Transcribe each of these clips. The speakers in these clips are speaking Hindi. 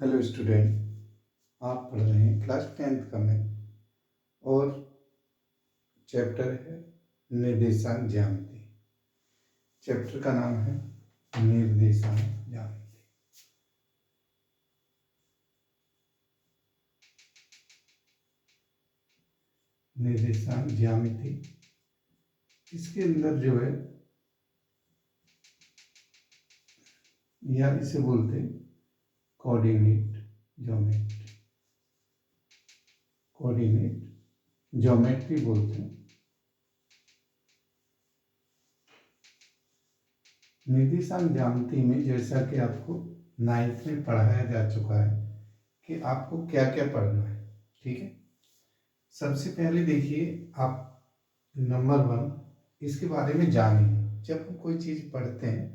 हेलो स्टूडेंट, आप पढ़ रहे हैं क्लास 10th का मैथ और चैप्टर है निर्देशांक ज्यामिति। चैप्टर का नाम है निर्देशांक ज्यामिति। निर्देशांक ज्यामिति इसके अंदर जो है या इसे बोलते हैं कोऑर्डिनेट ज्योमेट्री। कोऑर्डिनेट ज्योमेट्री बोलते हैं। निर्देशांक ज्यामिति में जैसा कि आपको 9th में पढ़ाया जा चुका है कि आपको क्या क्या पढ़ना है। ठीक है, सबसे पहले देखिए आप नंबर 1 इसके बारे में जानिए। जब हम कोई चीज़ पढ़ते हैं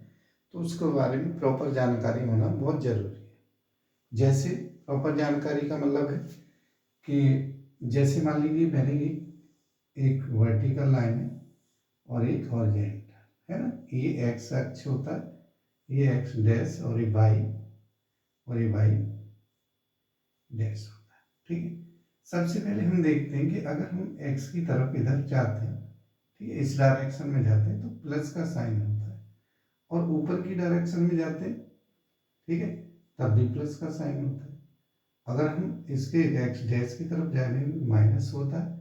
तो उसके बारे में प्रॉपर जानकारी होना बहुत ज़रूरी है। जैसे प्रॉपर जानकारी का मतलब है कि जैसे मान लीजिए मैंने एक वर्टिकल लाइन है और एक हॉरिजॉन्टल है ना, ये एक्स अक्ष होता है, ये एक्स डैश और ये वाई डैश होता है। ठीक है, सबसे पहले हम देखते हैं कि अगर हम एक्स की तरफ इधर जाते हैं, ठीक है, इस डायरेक्शन में जाते हैं तो प्लस का साइन होता है, और ऊपर की डायरेक्शन में जाते हैं, ठीक है, तब भी प्लस का साइन होता है। अगर हम इसके एक्स डैश की तरफ जाने में माइनस होता है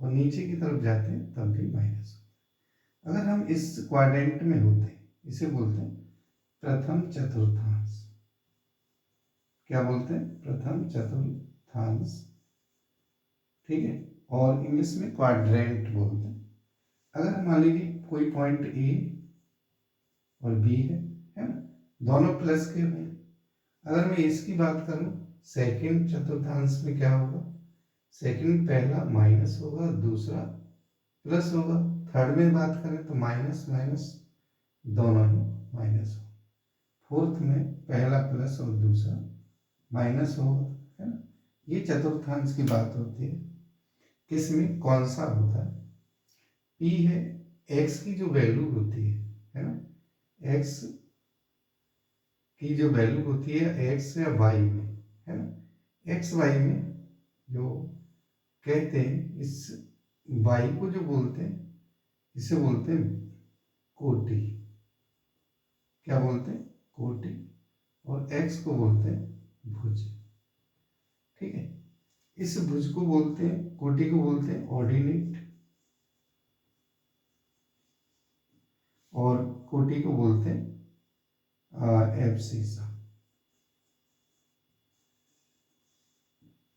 और नीचे की तरफ जाते हैं तब भी माइनस होता है। अगर हम इस क्वाड्रेंट में होते हैं, इसे बोलते हैं प्रथम चतुर्थांश। क्या बोलते हैं? प्रथम चतुर्थांश। ठीक है, और इंग्लिश में क्वाड्रेंट बोलते हैं। अगर मान लीजिए कोई पॉइंट ए और बी है ना, दोनों प्लस के हैं। अगर मैं इसकी बात करूं, सेकंड चतुर्थांश में क्या होगा? सेकंड पहला माइनस होगा, दूसरा प्लस होगा। थर्ड में बात करें तो माइनस माइनस दोनों ही माइनस होगा। फोर्थ में पहला प्लस और दूसरा माइनस होगा, है ना। ये चतुर्थांश की बात होती है। किसमें कौन सा होता है? पी है, एक्स की जो वैल्यू होती है ना, एक्स की जो वैल्यू होती है एक्स या वाई में, है ना। एक्स वाई में जो कहते हैं, इस वाई को जो बोलते हैं इसे बोलते हैं कोटि। क्या बोलते हैं? कोटि। और एक्स को बोलते हैं भुज। ठीक है, इस भुज को बोलते हैं, कोटि को बोलते हैं ऑर्डिनेट, और कोटि को बोलते हैं एब्सिसा।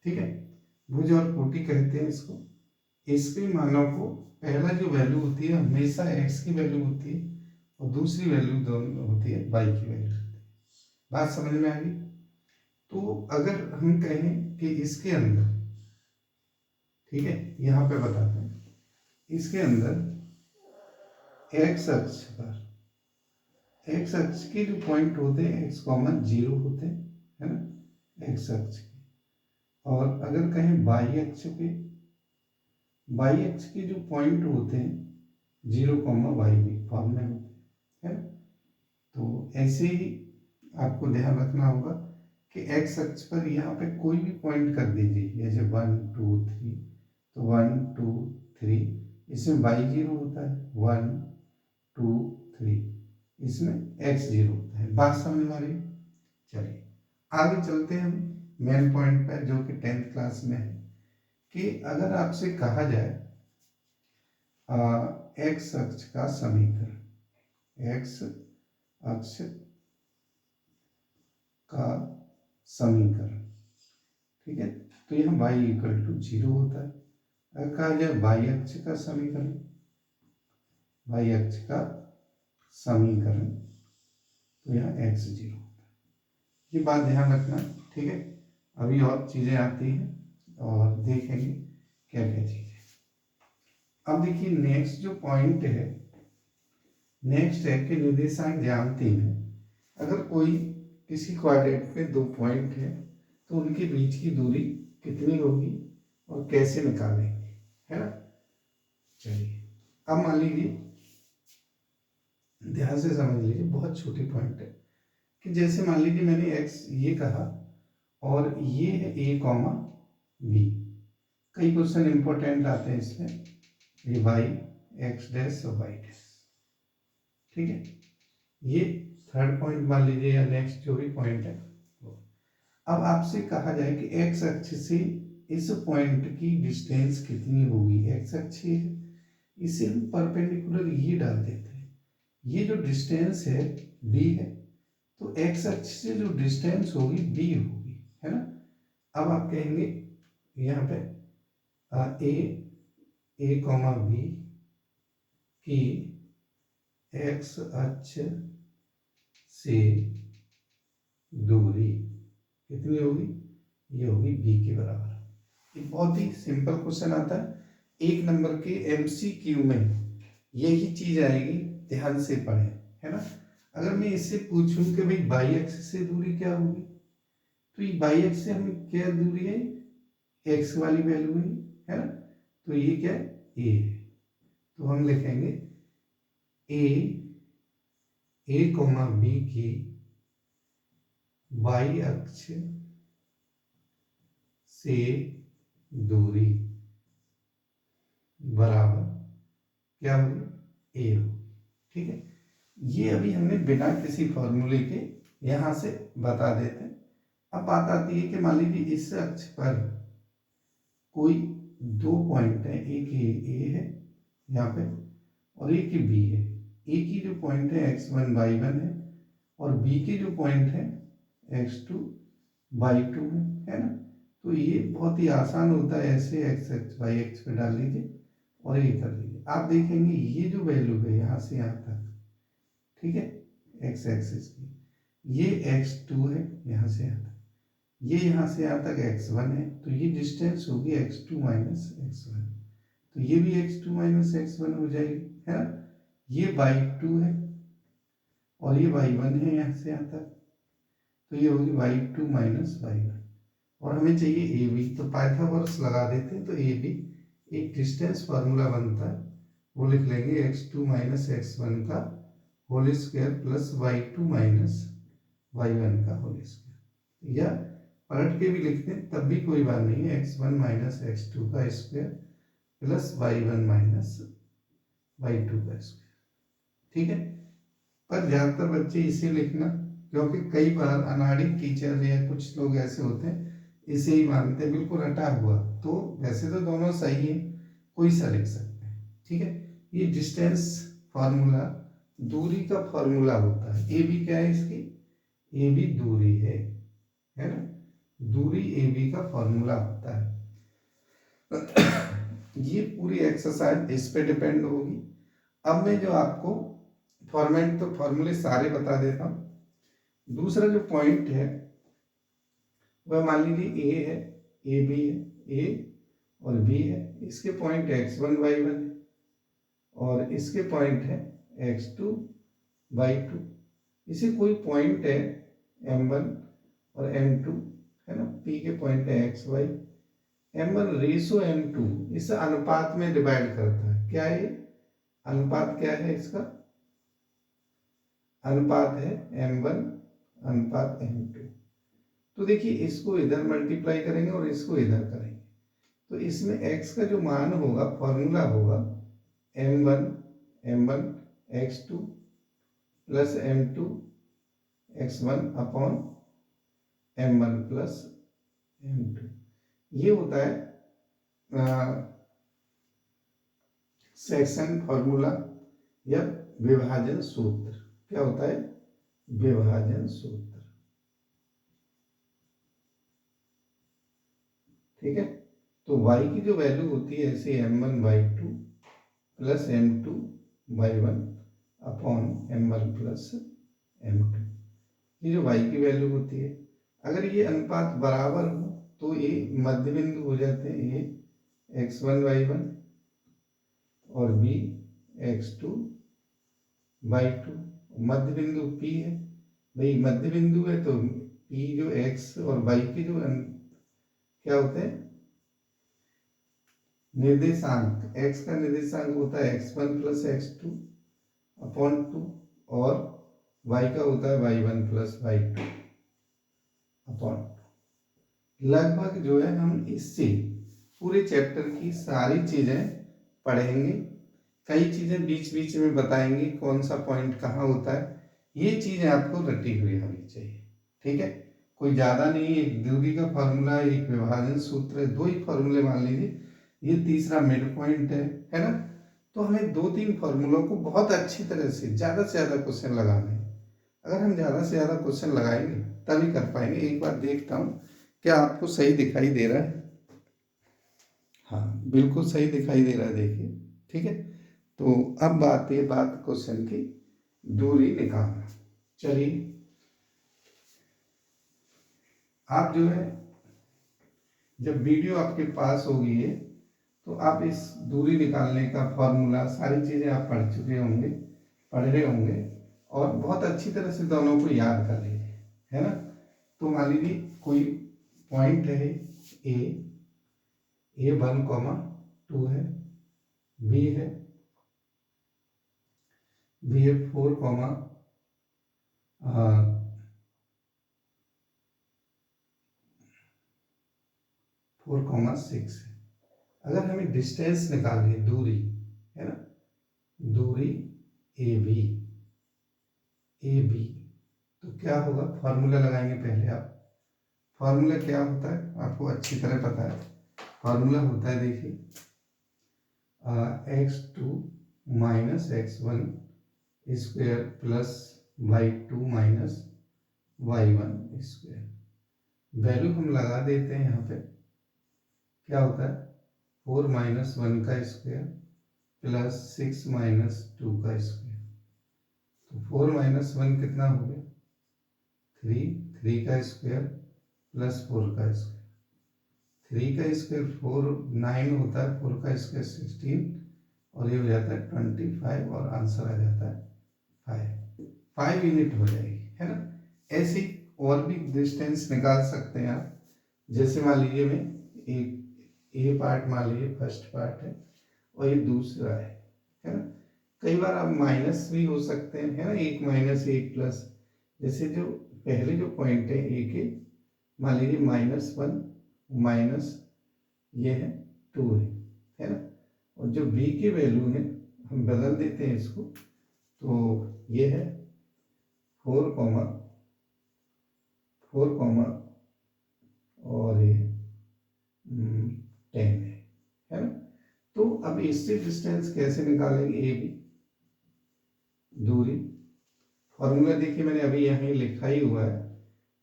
ठीक है, भुज और कोटि कहते हैं इसको। इसके मानों को पहला जो वैल्यू होती है हमेशा एक्स की वैल्यू होती है और दूसरी वैल्यू दोनों होती है वाई की वैल्यू होती है। बात समझ में आ गई? तो अगर हम कहें कि इसके अंदर, ठीक है, यहाँ पे बताते हैं, इसके अंदर एक्स अक्ष पर, एक्स अक्ष के जो पॉइंट होते हैं एक्स कॉमन 0 होते हैं, है ना, एक्स अक्ष के। और अगर कहें वाई अक्ष पे, वाई अक्ष के जो पॉइंट होते हैं 0 वाई भी फॉर्म में होते हैं, है ना। तो ऐसे ही आपको ध्यान रखना होगा कि एक्स अक्ष पर यहाँ पे कोई भी पॉइंट कर दीजिए, जैसे 1 2 3, तो 1 2 3, इसमें वाई 0 होता है, 1 2 3, इसमें एक्स 0 होता है। बात समझ में आ रही? चलिए आगे चलते हैं हम मेन पॉइंट पर, जो कि 10th क्लास में है, कि अगर आपसे कहा जाए एक्स अक्ष का समीकरण, एक्स अक्ष का समीकरण, ठीक है, तो यहाँ y इक्वल टू 0 होता है। अगर कहा जाए y अक्ष का समीकरण, y अक्ष का समीकरण, तो यहाँ x 0 होता है। ये बात ध्यान रखना, ठीक है। अभी और चीजें आती हैं और देखेंगे क्या क्या चीजें। अब देखिए नेक्स्ट जो पॉइंट है, नेक्स्ट है कि निर्देशांक ज्यामिति में अगर कोई किसी क्वाड्रेंट पे दो पॉइंट है तो उनके बीच की दूरी कितनी होगी और कैसे निकालेंगे, है ना। चलिए अब मान लीजिए, ध्यान से समझ लीजिए, बहुत छोटी पॉइंट है कि जैसे मान लीजिए मैंने एक्स ये कहा और ये है a कॉमा b। कई क्वेश्चन इंपॉर्टेंट आते हैं इसमें, ये y x डैश और y डैश, ठीक है। ये थर्ड पॉइंट मान लीजिए या नेक्स्ट जो भी पॉइंट है। अब आपसे कहा जाए कि x अक्ष से इस पॉइंट की डिस्टेंस कितनी होगी। x अक्ष है, इसे हम परपेंडिकुलर ये डाल देते हैं, ये जो डिस्टेंस है d है, तो x अक्ष से जो डिस्टेंस होगी b होगी, है ना। अब आप कहेंगे यहाँ पे a कॉमा b की x अक्ष से दूरी कितनी होगी, ये होगी b के बराबर। ये बहुत ही सिंपल क्वेश्चन आता है, 1 नंबर के MCQ में यही चीज आएगी, ध्यान से पढ़ें, है ना। अगर मैं इससे पूछूं कि भाई बाई अक्ष से दूरी क्या होगी, तो ये बाई अक्ष से हम क्या दूरी है, x वाली वैल्यू है ना, तो ये क्या है, a है। तो हम लिखेंगे a कॉमा b की बाई अक्ष से दूरी बराबर क्या होगी, a होगी, ठीक है। ये अभी हमने बिना किसी फॉर्मूले के यहां से बता देते हैं। अब बात आती है कि मान लीजिए इस अक्ष पर कोई 2 पॉइंट है, एक ए है यहाँ पे और एक ही बी है। ए की जो पॉइंट है x1 y1 है और बी के जो पॉइंट है x2 y2 है ना। तो ये बहुत ही आसान होता है, ऐसे x x y x पे डाल लीजिए और ये कर लीजिए। आप देखेंगे ये जो वैल्यू है यहाँ से यहाँ तक, ठीक है, x एक्सिस की, ये x2 है यहाँ से यहाँ तक, ये यहाँ से यहाँ तक x1 है, तो ये डिस्टेंस होगी x2 माइनस x1, तो ये भी x2 माइनस x1 हो जाएगी, है ना। ये y2 है और ये y1 है यहाँ से यहाँ तक, तो ये होगी y2 माइनस y1, और हमें चाहिए AB, तो पाइथागोरस लगा देते हैं। तो AB एक डिस्टेंस फार्मूला बनता है, वो लिख लेंगे x2 माइनस x1 का whole square plus y2 minus y1 का होल स्क्वायर, या पलट के भी लिखते हैं तब भी कोई बात नहीं है, x1 माइनस x2 का square plus y1 minus y2 का स्क्वायर, ठीक है। पर ज्यादातर बच्चे इसे लिखना, क्योंकि कई बार अनाड़ी टीचर या कुछ लोग ऐसे होते हैं इसे ही मानते हैं बिल्कुल रटा हुआ, तो वैसे तो दोनों सही है, कोई सा लिख सकते हैं, ठीक है। ये डिस्टेंस फार्मूला दूरी का फार्मूला होता है। ए बी क्या है इसकी, ए बी दूरी है ना, दूरी ए बी का फार्मूला होता है। ये पूरी एक्सरसाइज इस पे डिपेंड होगी। अब मैं जो आपको फॉर्मेट तो फॉर्मूले सारे बता देता हूँ। दूसरा जो पॉइंट है वह मान लीजिए ए है, ए बी है, ए और बी है, इसके पॉइंट x1 y1 है और इसके पॉइंट है x2 y2। इसे कोई पॉइंट है m1 और m2, है ना, p के पॉइंट है x y, m1 ratio m2 इस अनुपात में डिवाइड करता है। क्या है अनुपात, क्या है इसका अनुपात है m1 अनुपात m2। तो देखिए इसको इधर मल्टीप्लाई करेंगे और इसको इधर करेंगे, तो इसमें x का जो मान होगा फॉर्मूला होगा m1 x2 plus m2 x1 upon m1 plus m2। ये होता है सेक्शन फॉर्मूला या विभाजन सूत्र। क्या होता है, विभाजन सूत्र, ठीक है। तो y की जो वैल्यू होती है ऐसे m1 y2 plus m2 y1 upon m1 plus m2, ये जो y की वैल्यू होती है। अगर ये अनुपात बराबर हो तो ये मध्य बिंदु हो जाते हैं, ये x1 y1 और b x2 y2। मध्य बिंदु p है, भाई मध्य बिंदु है तो p जो x और y के जो क्या होते हैं निर्देशांक, x का निर्देशांक होता है x1 प्लस x2 अपॉन 2 और y का होता है y1 प्लस y2 अपॉन 2। लगभग जो है हम इससे पूरे चैप्टर की सारी चीज़ें पढ़ेंगे। कई चीज़ें बीच बीच में बताएंगे, कौन सा पॉइंट कहाँ होता है, ये चीज़ें आपको रटी हुई होनी चाहिए। ठीक है, कोई ज़्यादा नहीं, एक दूरी का फॉर्मूला, एक विभाजन सूत्र है, 2 ही फॉर्मूले मान लीजिए, ये तीसरा मिड पॉइंट है ना। तो हमें 2-3 फॉर्मूलों को बहुत अच्छी तरह से ज़्यादा क्वेश्चन लगाने हैं। अगर हम ज़्यादा से ज़्यादा क्वेश्चन लगाएंगे तभी कर पाएंगे। एक बार देखता हूँ क्या आपको सही दिखाई दे रहा है। हाँ, बिल्कुल सही दिखाई दे रहा है, देखिए। ठीक है, तो अब बात क्वेश्चन की दूरी निकालना। चलिए, आप जो है जब वीडियो आपके पास होगी है तो आप इस दूरी निकालने का फॉर्मूला सारी चीज़ें आप पढ़ रहे होंगे और बहुत अच्छी तरह से दोनों को याद कर लीजिए, है ना। तो मान लीजिए कोई पॉइंट है ए 1,2 है, बी है 4,6 है। अगर हमें डिस्टेंस निकालनी है, दूरी, है ना, दूरी ए बी, तो क्या होगा, फॉर्मूला लगाएंगे पहले आप। फॉर्मूला क्या होता है आपको अच्छी तरह पता है। फॉर्मूला होता है, देखिए, x2 minus x1 square plus y2 minus y1 square. Value हम लगा देते हैं यहाँ पे, क्या होता है 4 माइनस 1 का स्क्वेयर प्लस 6 माइनस 2 का स्क्वेयर। तो 4 माइनस 1 कितना हो गया 3 का स्क्वायर प्लस 4 का स्क्वायर। 3 का स्क्वायर 4 9 होता है, 4 का स्क्वायर 16 और ये हो जाता है 25 और आंसर आ जाता है 5 यूनिट हो जाएगी, है ना। ऐसे और भी डिस्टेंस निकाल सकते हैं आप। जैसे मान लीजिए मैं एक ये पार्ट मान लीजिए फर्स्ट पार्ट है और ये दूसरा है ना। कई बार आप माइनस भी हो सकते हैं, है ना, 1 माइनस 1 प्लस। जैसे जो पहले जो पॉइंट है ए के, मान लीजिए -1 माइनस ये है 2 है ना। और जो बी की वैल्यू है हम बदल देते हैं इसको, तो ये है 4 और ये 10 है ना। तो अब इससे डिस्टेंस कैसे निकालेंगे, ए बी दूरी। फॉर्मूला देखिए मैंने अभी यहाँ लिखा ही हुआ है,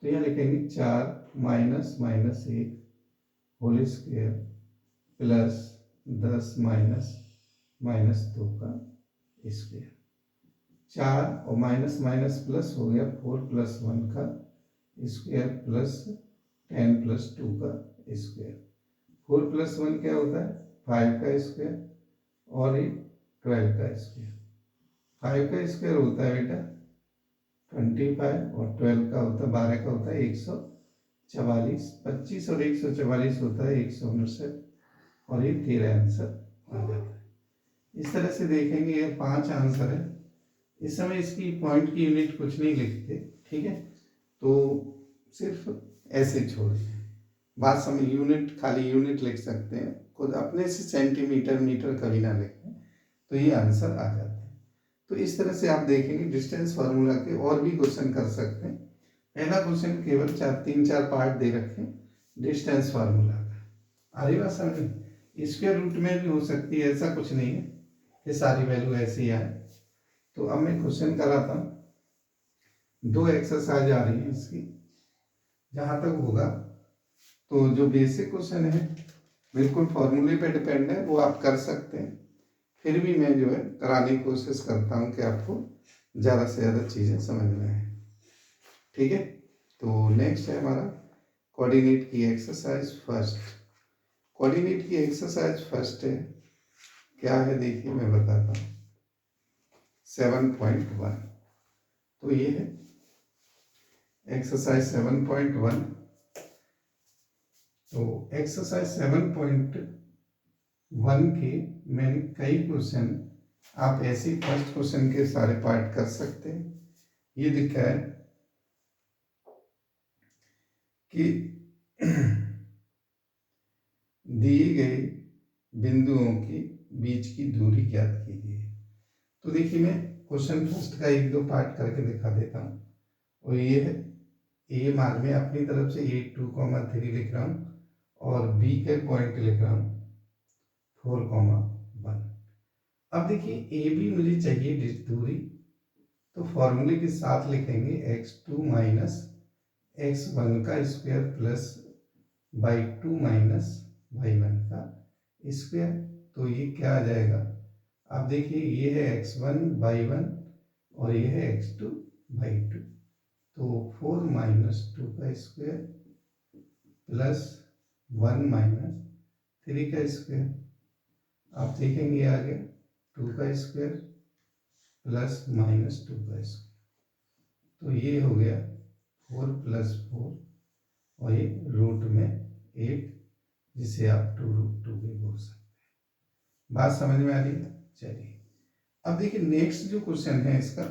तो यहाँ लिखेंगे 4 minus minus 1 whole square plus 10 minus minus 2 का स्क्वेयर। 4 और माइनस माइनस प्लस हो गया 4 प्लस 1 का स्क्वेयर प्लस 10 प्लस 2 का स्क्वेयर। 4 प्लस 1 क्या होता है 5 का स्क्वेयर और ये 12 का स्क्वेयर। 5 का स्क्वेयर होता है बेटा 25 और 12 का होता है 12 का होता है 144। 25 और 144 होता है 159 और ये 13 आंसर आ जाता है। इस तरह से देखेंगे ये 5 आंसर है। इस समय इसकी पॉइंट की यूनिट कुछ नहीं लिखते, ठीक है, तो सिर्फ ऐसे छोड़ दें। बात समझ, यूनिट खाली यूनिट लिख सकते हैं, खुद अपने से सेंटीमीटर मीटर कभी ना लिखें, तो ये आंसर आ जाता है। तो इस तरह से आप देखेंगे डिस्टेंस फार्मूला के और भी क्वेश्चन कर सकते हैं। पहला क्वेश्चन केवल 3-4 पार्ट दे रखे डिस्टेंस फार्मूला का, आ रही बात समझ। स्क्वायर रूट में भी हो सकती है, ऐसा कुछ नहीं है कि सारी वैल्यू ऐसी आए। तो अब मैं क्वेश्चन कराता हूँ, 2 एक्सरसाइज आ रही है इसकी। जहाँ तक होगा तो जो बेसिक क्वेश्चन है बिल्कुल फॉर्मूले पे डिपेंड है, वो आप कर सकते हैं। फिर भी मैं जो है कराने की कोशिश करता हूँ कि आपको ज़्यादा से ज़्यादा चीज़ें समझ में आए, ठीक है। तो नेक्स्ट है हमारा कोऑर्डिनेट की एक्सरसाइज फर्स्ट। कोऑर्डिनेट की एक्सरसाइज फर्स्ट है, क्या है देखिए मैं बताता हूँ। 7.1, तो ये है एक्सरसाइज 7.1। तो एक्सरसाइज 7.1 के मैंने कई क्वेश्चन, आप ऐसे ही फर्स्ट क्वेश्चन के सारे पार्ट कर सकते हैं। ये दिखा है कि बिंदुओं के बीच की दूरी ज्ञात कीजिए। तो देखिए मैं क्वेश्चन फर्स्ट का एक दो पार्ट करके दिखा देता हूँ। और ये है, ए मान में अपनी तरफ से 8, 2, 3 लिख रहा हूँ और बी के पॉइंट लिख रहा हूँ 4, 1। अब देखिए ए बी मुझे चाहिए दूरी, तो फॉर्मूले के साथ लिखेंगे x2 माइनस x1 का square plus y2 minus y1 का स्क्वायर। तो ये क्या आ जाएगा, आप देखिए ये है x1 y1 और ये है x2 y2। तो 4 माइनस 2 का स्क्वायर प्लस 1 माइनस 3 का स्क्वायर। आप देखेंगे आगे 2 का स्क्वायर प्लस माइनस 2 का स्क्वायर। तो ये हो गया 4 प्लस 4 और ये रूट में 8, जिसे आप 2√2 भी बोल सकते हैं। बात समझ में आ रही है? चलिए अब देखिए नेक्स्ट जो क्वेश्चन है इसका,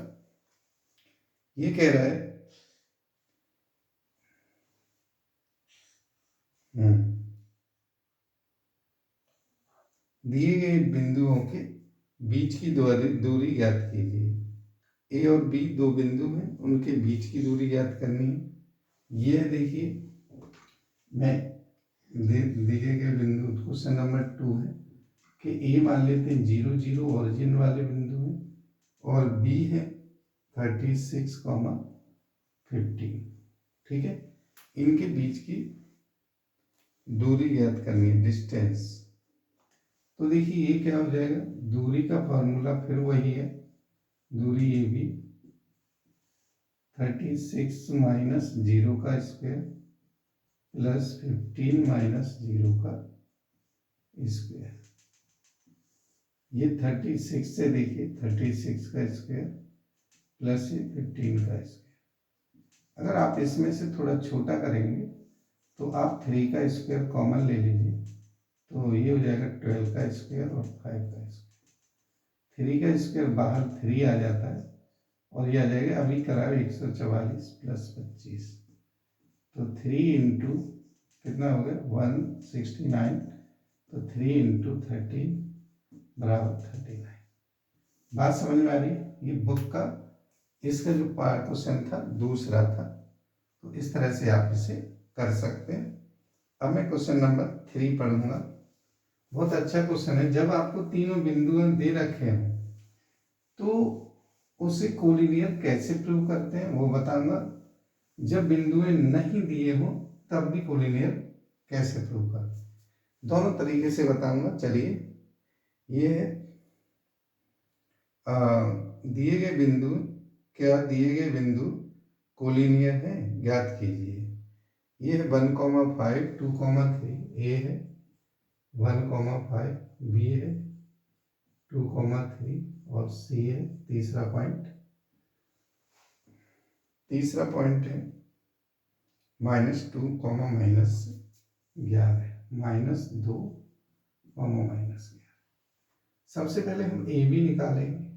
ये कह रहा है दिए गए बिंदुओं के बीच की दूरी ज्ञात कीजिए। ए और बी दो बिंदु हैं, उनके बीच की दूरी ज्ञात करनी है। ये देखिए मैं दिए गए बिंदु क्वेश्चन नंबर 2 है कि ए मान लेते हैं 0, 0 ओरिजिन वाले बिंदु हैं और बी है 36, 15। ठीक है, इनके बीच की दूरी ज्ञात करनी है, डिस्टेंस। तो देखिए ये क्या हो जाएगा, दूरी का फॉर्मूला फिर वही है, दूरी ए बी 36 माइनस 0 का स्क्वायर प्लस 15 माइनस 0 का स्क्वायर। ये 36 से देखिए 36 का स्क्वायर प्लस ये 15 का स्क्वायर। अगर आप इसमें से थोड़ा छोटा करेंगे तो आप 3 का स्क्वायर कॉमन ले लीजिए, तो ये हो जाएगा 12 का स्क्वायर और 5 का स्क्वायर। 3 का स्क्वायर बाहर 3 आ जाता है और ये आ जाएगा, अभी कराए 144 प्लस 25, तो 3 इंटू कितना हो गया 169, तो 3 इंटू 13 बराबर 39। बात समझ में आ रही है? ये बुक का इसका जो पार्ट क्वेश्चन था दूसरा था, तो इस तरह से आप इसे कर सकते हैं। अब मैं क्वेश्चन नंबर 3 पढ़ूंगा। बहुत अच्छा क्वेश्चन है। जब आपको तीनों बिंदु दे रखे हैं तो उसे कोलिनियर कैसे प्रूव करते हैं वो बताऊंगा। जब बिंदुएं नहीं दिए हो तब भी कोलिनियर कैसे प्रूव करते हैं, दोनों तरीके से बताऊंगा। चलिए ये है दिए गए बिंदु, क्या दिए गए बिंदु कोलिनियर है, ज्ञात कीजिए। ये है 1,5, 2,3, ए है 1,5, बी है 2,3 और सी है तीसरा पॉइंट है -2, -11, -2, -11। सबसे पहले हम ए बी निकालेंगे।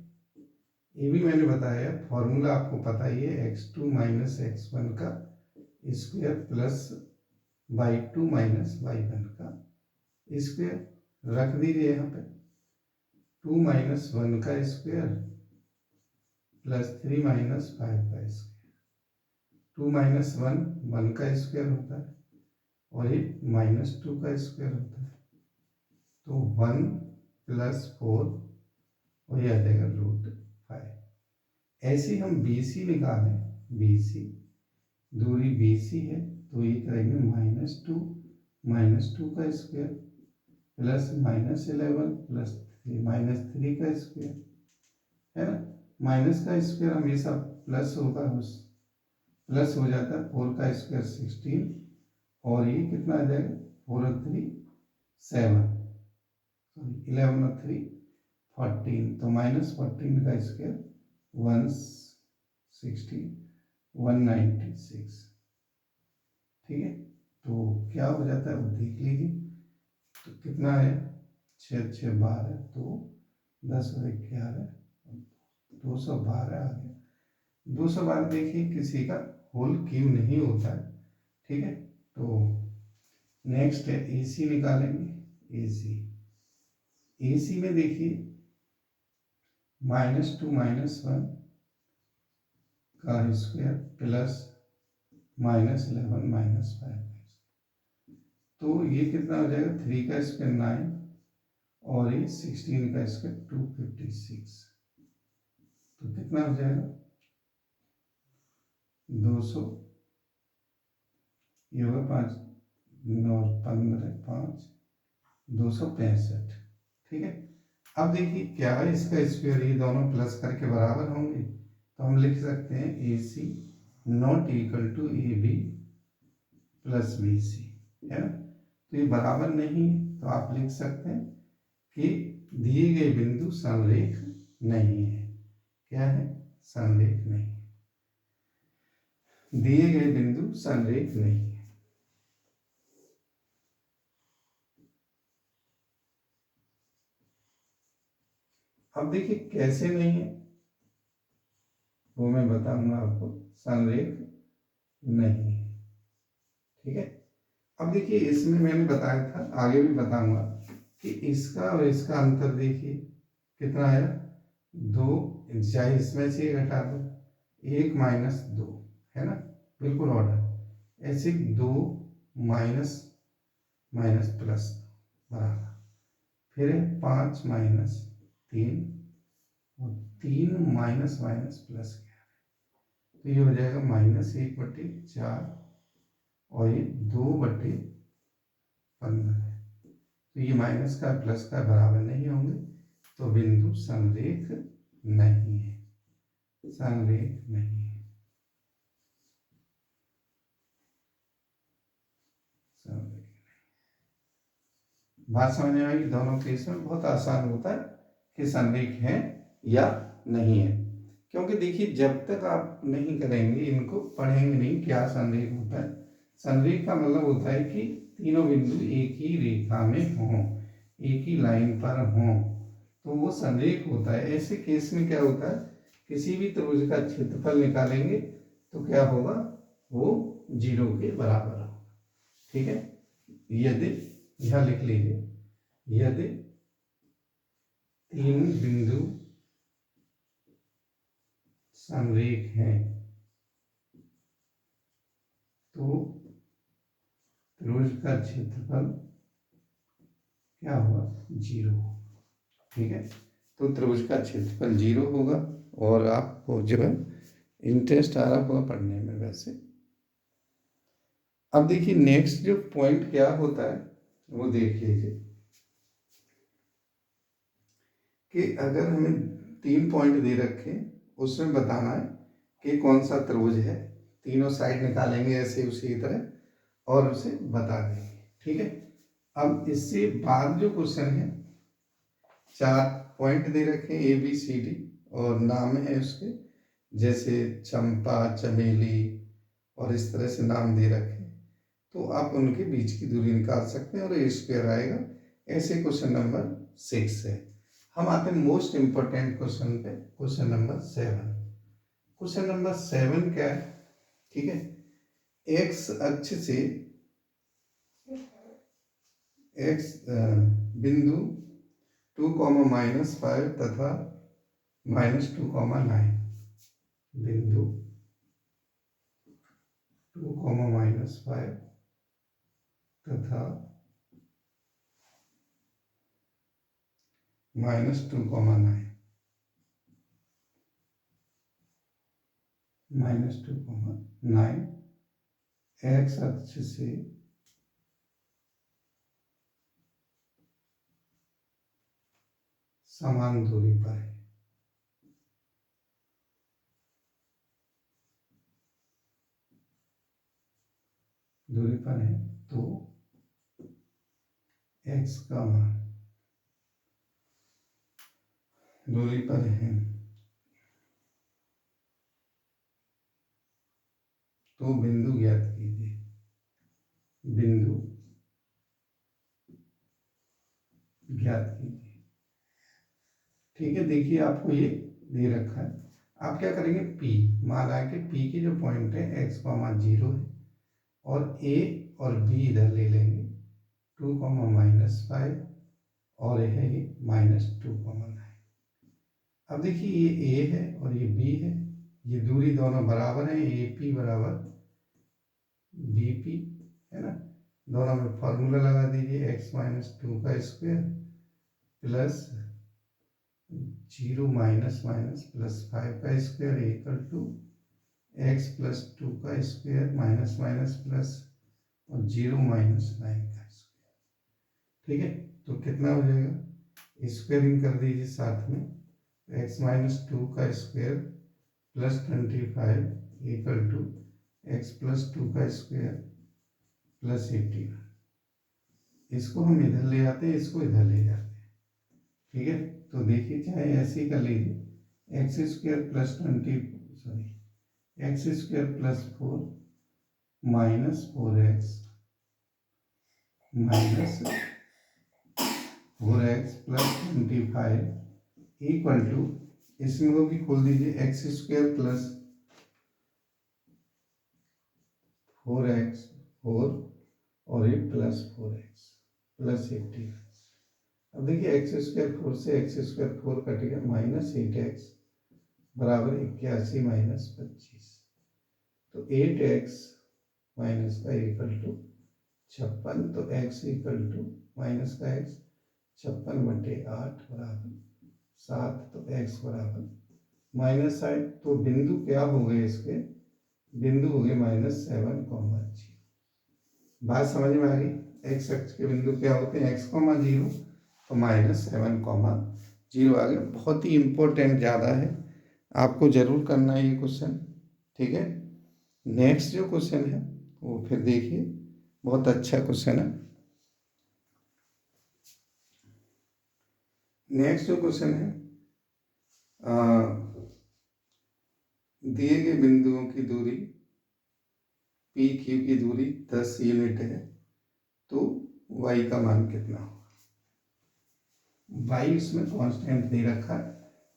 ए बी मैंने बताया फॉर्मूला आपको पता ही है, x2 माइनस x1 का square plus y2 minus y1 का स्क्वायर। रख दीजिए यहाँ पे 2 माइनस 1 का स्क्वायर प्लस 3 माइनस 5 का स्क्वायर। 2 माइनस 1 का स्क्वायर होता है और ये -2 का स्क्वायर होता है, तो 1 प्लस 4 और ये आ जाएगा √5। ऐसे हम BC निकालें, BC दूरी BC है तो ये करेंगे -2 का स्क्वायर प्लस -11 प्लस -3 का स्क्वायर, है ना। माइनस का स्क्वायर हमेशा प्लस होगा, उस प्लस हो जाता है। 4 का स्क्वायर 16 और ये कितना आ जाएगा 4 और 3 7, सॉरी 11 और 3 14, तो -14 का स्क्वायर 160, 196। ठीक है, तो क्या हो जाता है वो देख लीजिए। तो कितना है 6 6 12, तो 10 और 11 212 आ गया। 212 देखिए किसी का होल क्यों नहीं होता है। ठीक है, तो नेक्स्ट है AC निकालेंगे। AC AC में देखिए -2 -1 का स्क्वायर प्लस -11 -5, तो ये कितना हो जाएगा, 3 का स्क्वायर 9 और ये 16 का स्क्वायर 256, तो कितना हो जाएगा 200, ये होगा 5 और 15 5 265। ठीक है, अब देखिए क्या है, इसका स्क्वायर ये दोनों प्लस करके बराबर होंगे, तो हम लिख सकते हैं AC not equal to AB plus BC, है ना। तो ये बराबर नहीं है, तो आप लिख सकते हैं कि दिए गए बिंदु समरेख नहीं है। क्या है, समरेख नहीं है, दिए गए बिंदु समरेख नहीं है। अब देखिए कैसे नहीं है, वो मैं बताऊंगा आपको, समरेख नहीं है। ठीक है, अब देखिए इसमें मैंने बताया था, आगे भी बताऊंगा कि इसका और इसका अंतर देखिए कितना आया, 2, चाहे इसमें से घटा दो, 1 - 2, है ना, बिल्कुल ऑर्डर, ऐसे 2 माइनस माइनस प्लस बराबर, फिर 5 - 3 और 3 माइनस माइनस प्लस, तो ये हो जाएगा -1/4 और ये 2/15, तो ये माइनस का प्लस का बराबर नहीं होंगे, तो बिंदु समरेख नहीं है, समरेख नहीं है, समरेख। बात समझ में आएगी, दोनों केस में बहुत आसान होता है कि समरेख है या नहीं है, क्योंकि देखिए जब तक आप नहीं करेंगे, इनको पढ़ेंगे नहीं क्या समरेख होता है। समरेख का मतलब होता है कि तीनों बिंदु एक ही रेखा में हों, एक ही लाइन पर हों, तो वो समरेख होता है। ऐसे केस में क्या होता है, किसी भी त्रिभुज का क्षेत्रफल निकालेंगे तो क्या होगा, वो 0 के बराबर होगा। ठीक है, यदि यह लिख लीजिए, यदि 3 बिंदु समरेख हैं तो त्रिभुज का क्षेत्रफल क्या होगा, 0। ठीक है, तो त्रिभुज का क्षेत्रफल 0 होगा, और आपको जो है इंटरेस्ट आ रहा होगा पढ़ने में वैसे। अब देखिए नेक्स्ट जो पॉइंट क्या होता है वो देख लीजिए, कि अगर हमें 3 पॉइंट दे रखे, उसमें बताना है कि कौन सा त्रिभुज है, तीनों साइड निकालेंगे ऐसे उसी तरह और उसे बता देंगे। ठीक है, अब इससे बाद जो क्वेश्चन है, 4 पॉइंट दे रखे ABCD और नाम है उसके, जैसे चंपा, चमेली और इस तरह से नाम दे रखे, तो आप उनके बीच की दूरी निकाल सकते हैं और ए स्क्वायर आएगा। ऐसे क्वेश्चन नंबर 6 है। हम आते हैं मोस्ट इंपॉर्टेंट क्वेश्चन पे, क्वेश्चन नंबर 7। क्वेश्चन नंबर 7 क्या है, ठीक है, एक्स अक्ष से एक्स बिंदु 2, -5 तथा -2, 9, बिंदु 2, -5 तथा -2, 9, -2, 9 एक्स अक्ष से समान दूरी पर है। दूरी पर है तो एक्स का मान, दूरी पर है तो बिंदु ज्ञात कीजिए, बिंदु ज्ञात कीजिए। ठीक है, देखिए आपको ये दे रखा है, आप क्या करेंगे, P माना कि P के जो पॉइंट है x, 0 है, और A और B इधर ले लेंगे, 2, -5 और ये है ये -2 कॉमन है। अब देखिए ये ए है और ये बी है, ये दूरी दोनों बराबर है, ए पी बराबर बी पी है ना। दोनों में फॉर्मूला लगा दीजिए, x माइनस 2 का square plus 0 minus minus plus 5 का square equal to x plus 2 का स्क्वायर माइनस माइनस प्लस और 0 माइनस 9 का स्क्वायर। ठीक है, तो कितना हो जाएगा, स्क्वायरिंग कर दीजिए साथ में, x माइनस 2 का square plus 25 equal to x plus 2 का स्क्वायर प्लस 18। इसको हम इधर ले आते हैं, इसको इधर ले जाते हैं। ठीक है, तो देखिए चाहे ऐसे ही कर लीजिए, x square plus 4 minus 4x minus 4x plus 25 equal to, इसमें को भी खोल दीजिए, एक्स स्क्वायर प्लस 4x 4 और ये प्लस 4x प्लस 18। अब देखिए एक्स स्क्वायर 4 से एक्स स्क्वायर 4 कटेगा, -8x बराबर 81 माइनस 25, तो 8x माइनस का इक्वल टू 56, तो x इक्वल टू माइनस का x 56/8 बराबर 7, तो x बराबर -8। तो बिंदु क्या हो गए इसके, बिंदु हो गए -7,0। बात समझ में आ गई, x अक्ष के बिंदु क्या होते हैं, x, 0, तो -7,0 आ गए। बहुत ही इम्पोर्टेंट ज़्यादा है, आपको जरूर करना है ये क्वेश्चन। ठीक है, नेक्स्ट जो क्वेश्चन है वो फिर देखिए, बहुत अच्छा क्वेश्चन है। नेक्स्ट जो क्वेश्चन है, दिए गए बिंदुओं की दूरी पी क्यू की दूरी 10 यूनिट है, तो y का मान कितना होगा। y इसमें कांस्टेंट दे रखा है,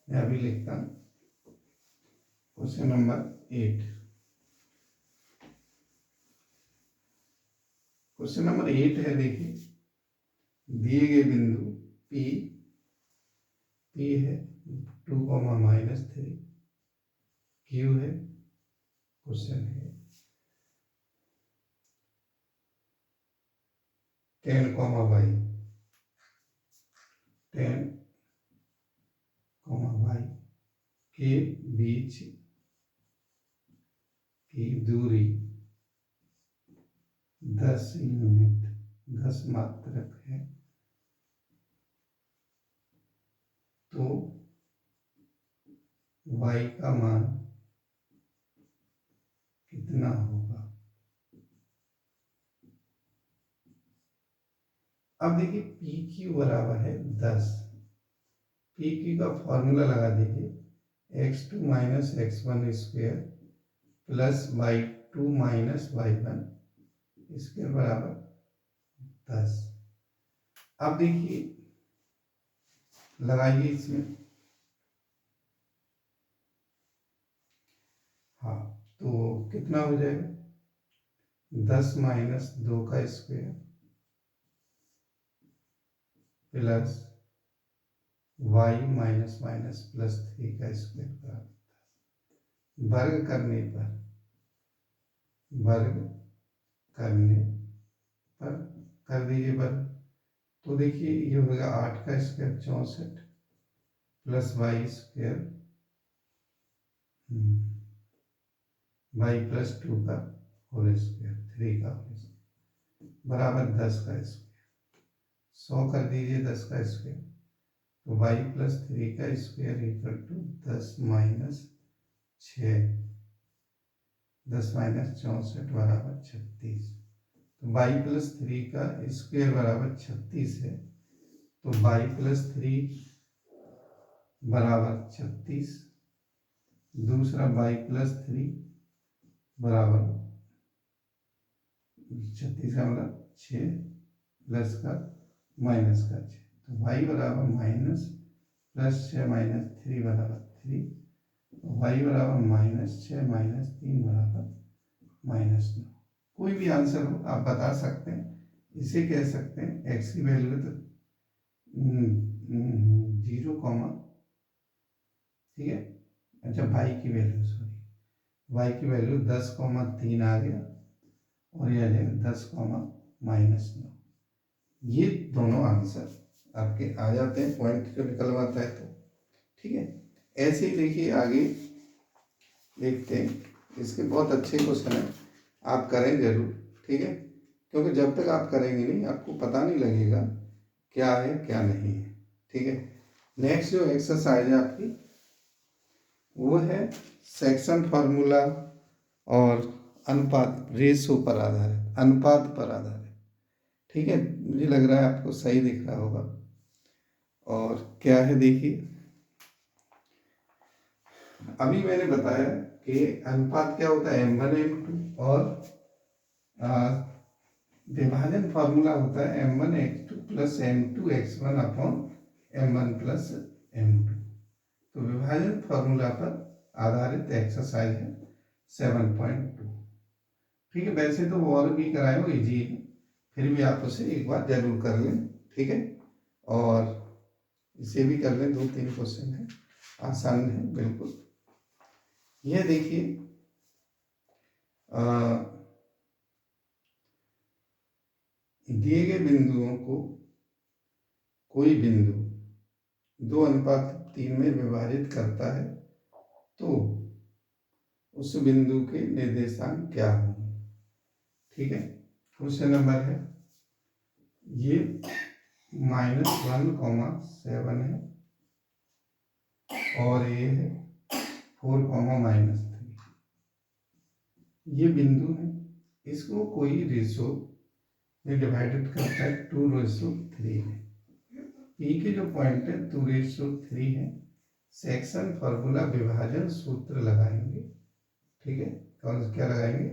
मैं अभी लिखता हूँ। क्वेश्चन नंबर 8, क्वेश्चन नंबर 8 है, देखिए दिए गए बिंदु P है 2, -3, Q है, क्वेश्चन है 10, y, 10, y के बीच की दूरी 10 यूनिट 10 मात्रक है, तो y का मान कितना होगा। अब देखिए पी क्यू बराबर है 10, पी क्यू का फॉर्मूला लगा दीजिए, x2 minus x1 square plus y2 minus y1 square बराबर 10। अब देखिए लगाइए इसमें, हाँ, तो कितना हो जाएगा, 10 माइनस 2 का square plus y minus minus plus 3 का स्क्वायर बराबर, वर्ग करने पर कर दीजिए वर्ग, तो देखिए ये होगा 8 का square 64 plus Y square Y plus 2 का होल स्क्वायर 3 का होल स्क्वायर बराबर 10 का स्क्वायर, 100 कर दीजिए 10 का स्क्वायर, तो वाई प्लस 3 का square equal to 10 minus 6, 10 minus 64 बराबर 36, तो वाई प्लस 3 का स्क्वायर बराबर 36 है, तो वाई प्लस 3 बराबर 36, दूसरा वाई प्लस 3 बराबर 36 का मतलब 6 प्लस का माइनस का 6, तो वाई बराबर माइनस प्लस 6 माइनस 3 बराबर 3, वाई बराबर -6 -3 बराबर -9। कोई भी आंसर हो आप बता सकते हैं, इसे कह सकते हैं एक्स की वैल्यू है तो जीरो कॉमा, ठीक है। अच्छा वाई की वैल्यू, सॉरी, वाई की वैल्यू 10,3 आ गया, और यह आ जाएगा 10,-9। ये दोनों आंसर आपके आ जाते हैं, पॉइंट जो निकलवाता है तो, ठीक है। ऐसे ही देखिए आगे देखते हैं, इसके बहुत अच्छे क्वेश्चन हैं, आप करें जरूर, ठीक है, क्योंकि जब तक आप करेंगे नहीं आपको पता नहीं लगेगा क्या है क्या नहीं है, ठीक है। नेक्स्ट जो एक्सरसाइज है आपकी वो है सेक्शन फार्मूला और अनुपात, रेशो पर आधारित, अनुपात पर आधारित, ठीक है। मुझे लग रहा है आपको सही दिख रहा होगा। और क्या है देखिए, अभी मैंने बताया कि अनुपात क्या होता है, m1 m2, और विभाजन फार्मूला होता है m1x2 + m2x1 upon m1 + m2। तो विभाजन फार्मूला पर आधारित एक्सरसाइज है 7.2, ठीक है। वैसे तो वो और भी कराए हो, इजी है, फिर भी आप उसे एक बार जरूर कर लें, ठीक है। और इसे भी कर लें, 2-3 क्वेश्चन है, आसान है बिल्कुल। यह देखिए दिए गए बिंदुओं को कोई बिंदु 2:3 में विभाजित करता है तो उस बिंदु के निर्देशांक क्या होंगे, ठीक है। क्वेश्चन नंबर है ये -1,7 है, और ये है 4,-3। ये बिंदु है, इसको कोई रेशो में डिवाइडेड करता है 2:3 में। पी के जो पॉइंट है 2:3 है। सेक्शन फार्मूला विभाजन सूत्र लगाएंगे, ठीक है। कौन क्या लगाएंगे,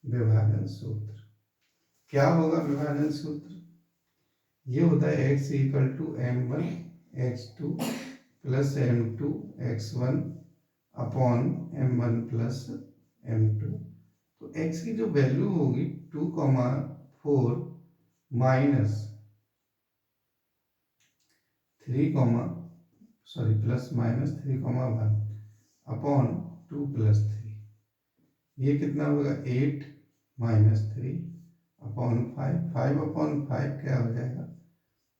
विभाजन सूत्र। क्या होगा विभाजन सूत्र, ये होता है x = m1x2 + m2x1 upon m1 + m2। तो x की जो वैल्यू होगी 2,4 माइनस 3, ±3,1 अपॉन 2 + 3, ये कितना होगा 8 - 3 अपॉन 5 क्या हो जाएगा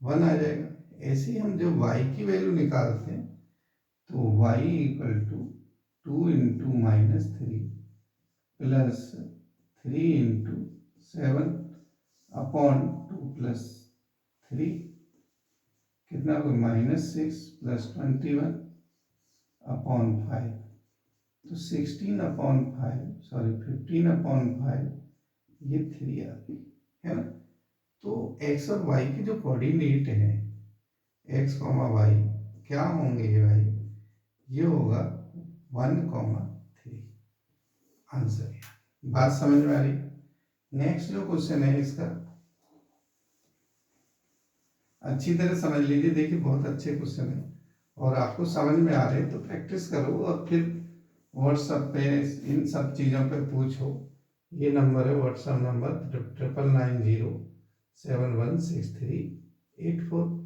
1 आ जाएगा। ऐसे ही हम जब y की वैल्यू निकालते हैं तो y = 2 × -3 + 3 × 7 अपॉन 2 + 3 कितना होगा -6 + 21 अपॉन 5, तो 15/5 ये 3 आ गई, है ना। तो x और y के जो कोऑर्डिनेट है x, y क्या होंगे ये भाई, ये होगा 1,3। आंसर, बात समझ में आ रही। नेक्स्ट जो क्वेश्चन है इसका अच्छी तरह समझ लीजिए, देखिए बहुत अच्छे क्वेश्चन है और आपको समझ में आ रहे हैं तो प्रैक्टिस करो और फिर व्हाट्सएप पे इन सब चीज़ों पे पूछो। ये नंबर है व्हाट्सएप नंबर 9990716384।